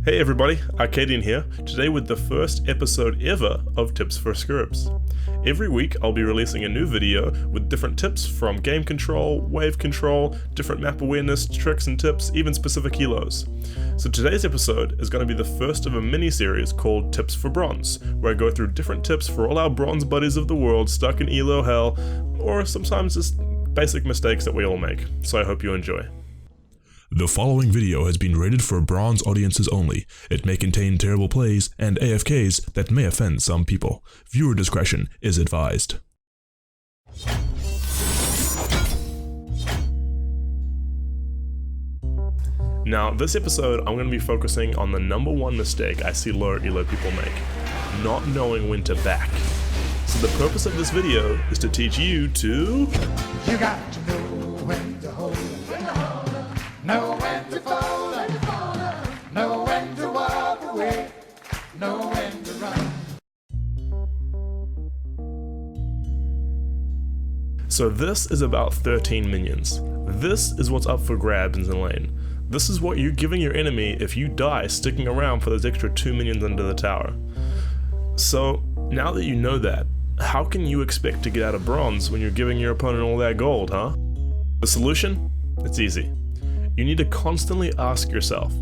Hey everybody, Arcadian here, today with the first episode ever of Tips for Scurbs. Every week I'll be releasing a new video with different tips from game control, wave control, different map awareness, tricks and tips, even specific helos. So today's episode is going to be the first of a mini-series called Tips for Bronze, where I go through different tips for all our bronze buddies of the world stuck in elo hell, or sometimes just basic mistakes that we all make, so I hope you enjoy. The following video has been rated for bronze audiences only. It may contain terrible plays and AFKs that may offend some people. Viewer discretion is advised. Now, this episode I'm going to be focusing on the number one mistake I see lower elo people make, not knowing when to back. So the purpose of this video is to teach you to... You got to know when to hold up. Know when to fold up. Know when to walk away. Know when to run. So this is about 13 minions. This is what's up for grabs in the lane. This is what you're giving your enemy if you die sticking around for those extra 2 minions under the tower. So now that you know that, how can you expect to get out of bronze when you're giving your opponent all that gold, huh? The solution? It's easy. You need to constantly ask yourself,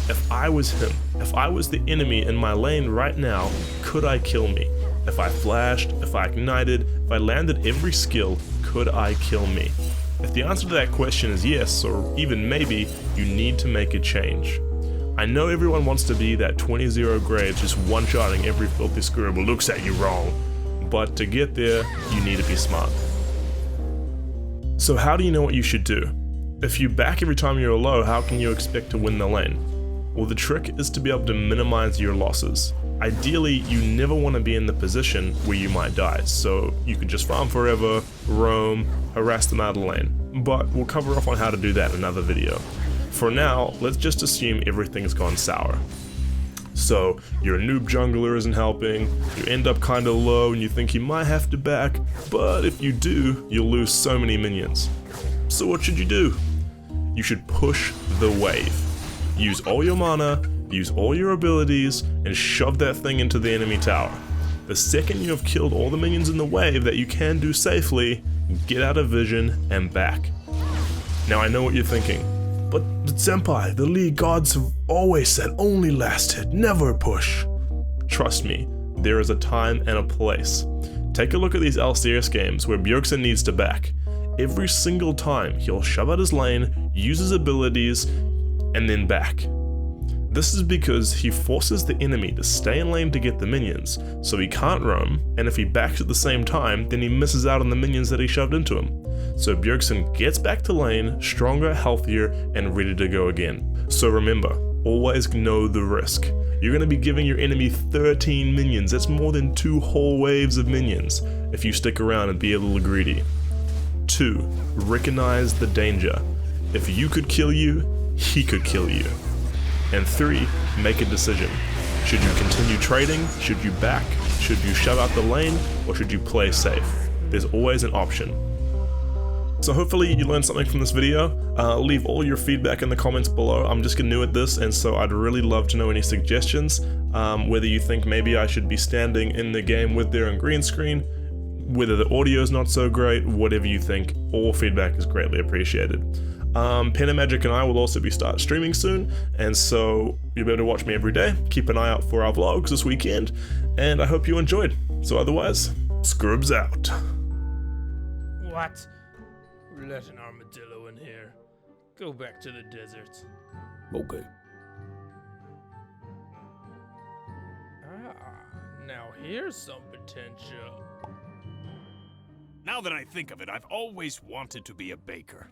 if I was him, if I was the enemy in my lane right now, could I kill me? If I flashed, if I ignited, if I landed every skill, could I kill me? If the answer to that question is yes, or even maybe, you need to make a change. I know everyone wants to be that 20-0 grades just one-shotting every filthy Scurb who looks at you wrong, but to get there, you need to be smart. So how do you know what you should do? If you back every time you're low, how can you expect to win the lane? Well, the trick is to be able to minimize your losses. Ideally, you never want to be in the position where you might die, so you could just farm forever, roam, harass them out of the lane. But we'll cover off on how to do that in another video. For now, let's just assume everything's gone sour. So, your noob jungler isn't helping, you end up kinda low and you think you might have to back, but if you do, you'll lose so many minions. So what should you do? You should push the wave. Use all your mana, use all your abilities, and shove that thing into the enemy tower. The second you have killed all the minions in the wave that you can do safely, get out of vision and back. Now I know what you're thinking, but Senpai, the League gods have always said only last hit, never push. Trust me, there is a time and a place. Take a look at these LCS games where Bjergsen needs to back. Every single time he'll shove out his lane, use his abilities, and then back. This is because he forces the enemy to stay in lane to get the minions, so he can't roam, and if he backs at the same time, then he misses out on the minions that he shoved into him. So Bjergsen gets back to lane, stronger, healthier, and ready to go again. So remember, always know the risk. You're going to be giving your enemy 13 minions, that's more than 2 whole waves of minions, if you stick around and be a little greedy. 2. Recognize the danger. If you could kill you, he could kill you. And 3. Make a decision. Should you continue trading? Should you back? Should you shove out the lane? Or should you play safe? There's always an option. So hopefully you learned something from this video. Leave all your feedback in the comments below. I'm just new at this, and so I'd really love to know any suggestions. Whether you think maybe I should be standing in the game with their own green screen, whether the audio is not so great, whatever you think, all feedback is greatly appreciated. Pen and Magic and I will also be start streaming soon, and so you'll be able to watch me every day. Keep an eye out for our vlogs this weekend, and I hope you enjoyed. So otherwise, Scurbs out. What? We're letting an armadillo in here. Go back to the desert. Okay. Now here's some potential. Now that I think of it, I've always wanted to be a baker.